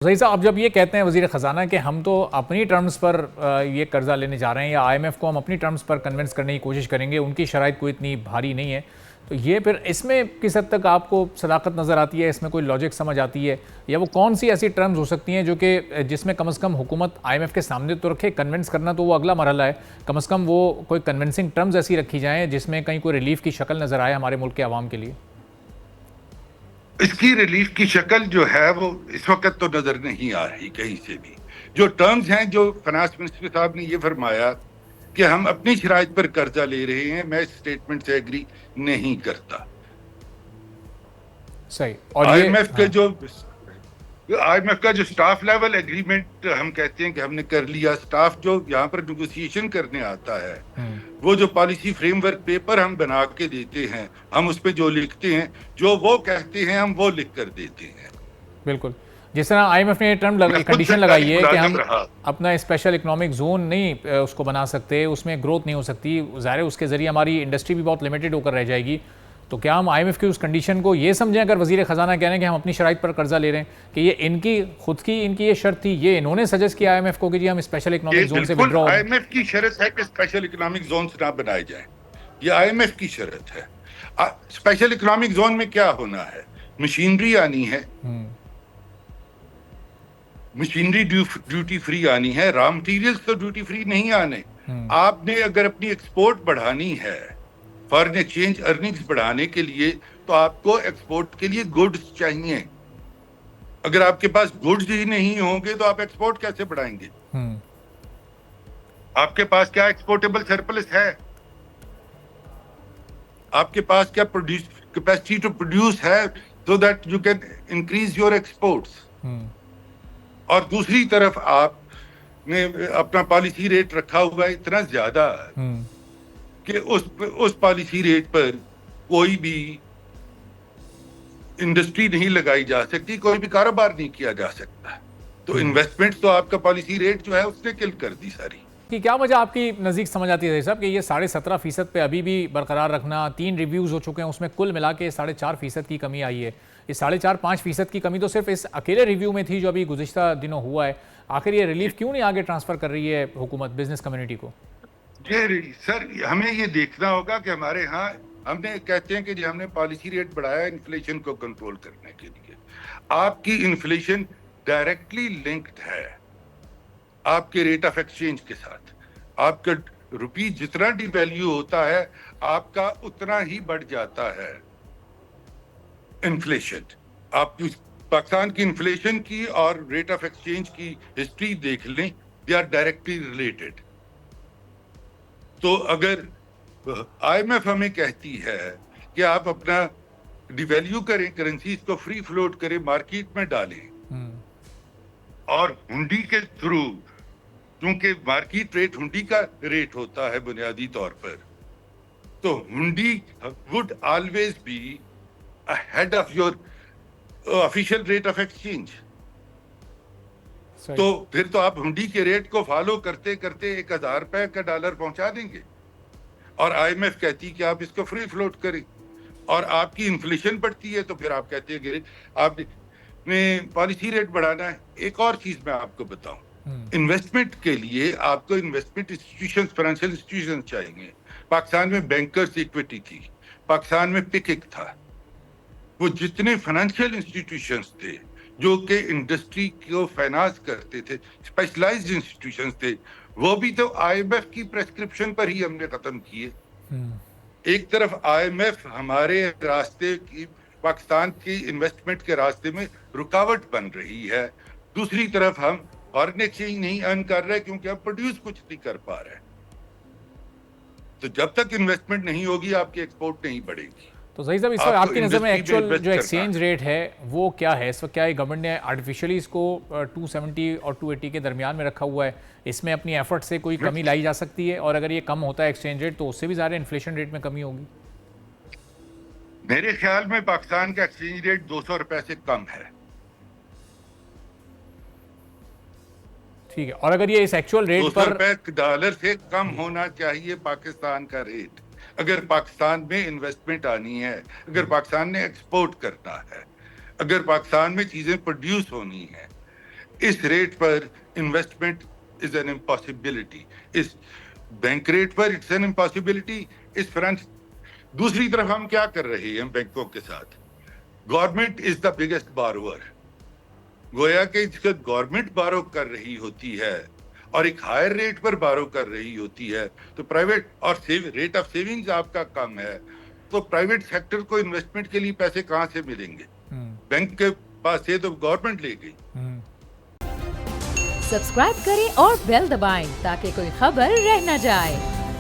صحیح صاحب، آپ جب یہ کہتے ہیں وزیر خزانہ کہ ہم تو اپنی ٹرمز پر یہ قرضہ لینے جا رہے ہیں یا آئی ایم ایف کو ہم اپنی ٹرمز پر کنونس کرنے کی کوشش کریں گے، ان کی شرائط کوئی اتنی بھاری نہیں ہے، تو یہ پھر اس میں کس حد تک آپ کو صداقت نظر آتی ہے، اس میں کوئی لاجک سمجھ آتی ہے، یا وہ کون سی ایسی ٹرمز ہو سکتی ہیں جو کہ جس میں کم از کم حکومت آئی ایم ایف کے سامنے تو رکھے؟ کنونس کرنا تو وہ اگلا مرحلہ ہے، کم از کم وہ کوئی کنونسنگ ٹرمز ایسی رکھی جائیں جس میں کہیں کوئی ریلیف کی شکل نظر آئے ہمارے ملک کے عوام کے لیے۔ اس کی ریلیف کی شکل جو ہے وہ اس وقت تو نظر نہیں آ رہی کہیں سے بھی۔ جو ٹرمز ہیں، جو فائنانس منسٹر صاحب نے یہ فرمایا کہ ہم اپنی شرائط پر قرضہ لے رہے ہیں، میں اس سٹیٹمنٹ سے ایگری نہیں کرتا۔ صحیح، اور آئی یہ ایم ایف کا جو سٹاف لیول ایگریمنٹ ہم کہتے ہیں کہ ہم نے کر لیا، سٹاف جو یہاں پر نیگوسیشن کرنے آتا ہے، وہ جو پالیسی فریم ورک پیپر ہم بنا کے دیتے ہیں، ہم اس پہ جو لکھتے ہیں، جو وہ کہتے ہیں ہم وہ لکھ کر دیتے ہیں۔ بالکل، جس طرح آئی ایم ایف نے میں خود کنڈیشن سرکاری لگائی ہے کہ ملازم ہم رہا۔ اپنا اسپیشل اکنامک زون نہیں اس کو بنا سکتے، اس میں گروتھ نہیں ہو سکتی، ظاہر ہے اس کے ذریعے ہماری انڈسٹری بھی بہت لمیٹڈ ہو کر رہ جائے گی، تو کیا ہم آئی ایم ایف کی اس کنڈیشن کو یہ سمجھیں اگر وزیر خزانہ کہہ رہے ہیں کہ ہم اپنی شرائط پر قرضہ لے رہے ہیں کہ یہ ان کی خود کی ان کی یہ شرط تھی، یہ انہوں نے سجیسٹ کیا آئی ایم ایف کو کہ جی ہم اسپیشل یہ اکنامک زون سے بالکل وڈرا ہو آئی گئے؟ ایم ایف کی شرط ہے کہ اسپیشل اکنامک زونز نہ بنائے جائیں، یہ آئی ایم ایف کی شرط ہے۔ اسپیشل اکنامک زون میں کیا ہونا ہے؟ مشینری آنی ہے، مشینری ڈیوٹی فری آنی ہے، را مٹیریلز تو ڈیوٹی فری نہیں آنے۔ آپ نے اگر اپنی ایکسپورٹ بڑھانی ہے، فارن ایکسچینج ارننگز بڑھانے کے لیے، تو آپ کو ایکسپورٹ کے لیے گڈز چاہیے۔ اگر آپ کے پاس گڈز ہی نہیں ہوں گے تو آپ ایکسپورٹ کیسے بڑھائیں گے؟ آپ کے پاس کیا ایکسپورٹیبل سرپلس ہے؟ آپ کے پاس کیا کیپیسٹی ٹو پروڈیوس ہے so that you can increase your exports؟ اور دوسری طرف آپ نے اپنا پالیسی ریٹ رکھا ہوا ہے اتنا زیادہ کہ اس پالیسی ریٹ پر کوئی بھی انڈسٹری نہیں لگائی جا سکتی، کوئی بھی کاروبار نہیں کیا جا سکتا۔ تو انویسٹمنٹ تو آپ کا پالیسی ریٹ جو ہے اس نے کل کر دی ساری۔ کہ کیا وجہ آپ کی نزدیک سمجھ آتی ہے صاحب کہ یہ 17.5% پہ ابھی بھی برقرار رکھنا؟ 3 ریویوز ہو چکے ہیں، اس میں کل ملا کے 4.5% کی کمی آئی ہے۔ اس 4.5-5% کی کمی تو صرف اس اکیلے ریویو میں تھی جو ابھی گزشتہ دنوں ہوا ہے، آخر یہ ریلیف کیوں نہیں آگے ٹرانسفر کر رہی ہے حکومت بزنس کمیونٹی کو؟ سر ہمیں یہ دیکھنا ہوگا کہ ہمارے ہاں ہم نے کہتے ہیں کہ ہم نے پالیسی ریٹ بڑھایا انفلیشن کو کنٹرول کرنے کے لیے۔ آپ کی انفلیشن ڈائریکٹلی لنکڈ ہے آپ کے ریٹ آف ایکسچینج کے ساتھ۔ آپ کا روپی جتنا ڈی ویلیو ہوتا ہے آپ کا اتنا ہی بڑھ جاتا ہے انفلیشن۔ آپ پاکستان کی انفلیشن کی اور ریٹ آف ایکسچینج کی ہسٹری دیکھ لیں، دے آر ڈائریکٹلی ریلیٹڈ۔ تو اگر آئی ایم ایف ہمیں کہتی ہے کہ آپ اپنا ڈی ویلیو کریں، کرنسیز کو فری فلوٹ کریں، مارکیٹ میں ڈالیں، اور ہنڈی کے تھرو، کیونکہ مارکیٹ ریٹ ہنڈی کا ریٹ ہوتا ہے بنیادی طور پر، تو ہنڈی would always be ahead of your official rate of exchange۔ تو پھر تو آپ ہنڈی کے ریٹ کو فالو کرتے کرتے 1000 روپے کا ڈالر پہنچا دیں گے، اور آئی ایم ایف کہتی کہ آپ اس کو فری فلوٹ کریں، اور آپ کی انفلیشن بڑھتی ہے تو پھر آپ کہتے ہیں کہ آپ نے پالیسی ریٹ بڑھانا ہے۔ ایک اور چیز میں آپ کو بتاؤں، انویسٹمنٹ کے لیے آپ کو انویسٹمنٹ انسٹیٹیوشنز، فائنینشیل انسٹیٹیوشنز چاہیے۔ پاکستان میں بینکرز ایکویٹی تھی، پاکستان میں پک تھا، وہ جتنے فائنینشیل انسٹیٹیوشنز تھے جو کہ انڈسٹری کو فائنانس کرتے تھے، اسپیشلائزڈ انسٹیٹیوشنز تھے، وہ بھی تو آئی ایم ایف کی پریسکرپشن پر ہی ہم نے ختم کیے۔ ایک طرف آئی ایم ایف ہمارے راستے کی، پاکستان کی انویسٹمنٹ کے راستے میں رکاوٹ بن رہی ہے، دوسری طرف ہم فارن ایکسچینج نہیں ارن کر رہے کیونکہ ہم پروڈیوس کچھ نہیں کر پا رہے۔ تو جب تک انویسٹمنٹ نہیں ہوگی آپ کی ایکسپورٹ نہیں بڑھے گی۔ تو صحیح صاحب، اس وقت آپ کی نظر میں ایکچوئل جو ایکسچینج ریٹ ہے وہ کیا ہے اس وقت؟ کیا گورنمنٹ نے آرٹیفیشلی اس کو 270 اور 280 کے درمیان میں رکھا ہوا ہے؟ اس میں اپنی ایفرٹ سے کوئی کمی لائی جا سکتی ہے؟ اور اگر یہ کم ہوتا ہے ایکسچینج ریٹ تو اس سے بھی زیادہ انفلیشن ریٹ میں کمی ہوگی؟ میرے خیال میں پاکستان کا ایکسچینج ریٹ 200 روپے سے کم ہے۔ ٹھیک ہے، اور اگر یہ اس ایکچوئل ریٹ 200 پر روپے ڈالر سے کم ہونا چاہیے پاکستان کا ریٹ، اگر پاکستان میں انویسٹمنٹ آنی ہے، اگر پاکستان نے ایکسپورٹ کرنا ہے، اگر پاکستان میں چیزیں پروڈیوس ہونی ہیں۔ اس ریٹ پر انویسٹمنٹ از این امپاسبلٹی, اس بینک ریٹ پر اٹس این امپاسبلٹی. اس فرنٹ دوسری طرف ہم کیا کر رہے ہیں بینکوں کے ساتھ؟ Government is the biggest بارور. گویا کہ گورنمنٹ بارو کر رہی ہوتی ہے اور ایک ہائر ریٹ پر بارو کر رہی ہوتی ہے, تو پرائیویٹ اور ریٹ آف سیونگز آپ کا کم ہے, تو پرائیویٹ سیکٹر کو انویسٹمنٹ کے لیے پیسے کہاں سے ملیں گے؟ بینک کے پاس سے تو گورنمنٹ لے گئی. سبسکرائب کریں اور بیل دبائیں تاکہ کوئی خبر رہ نہ جائے.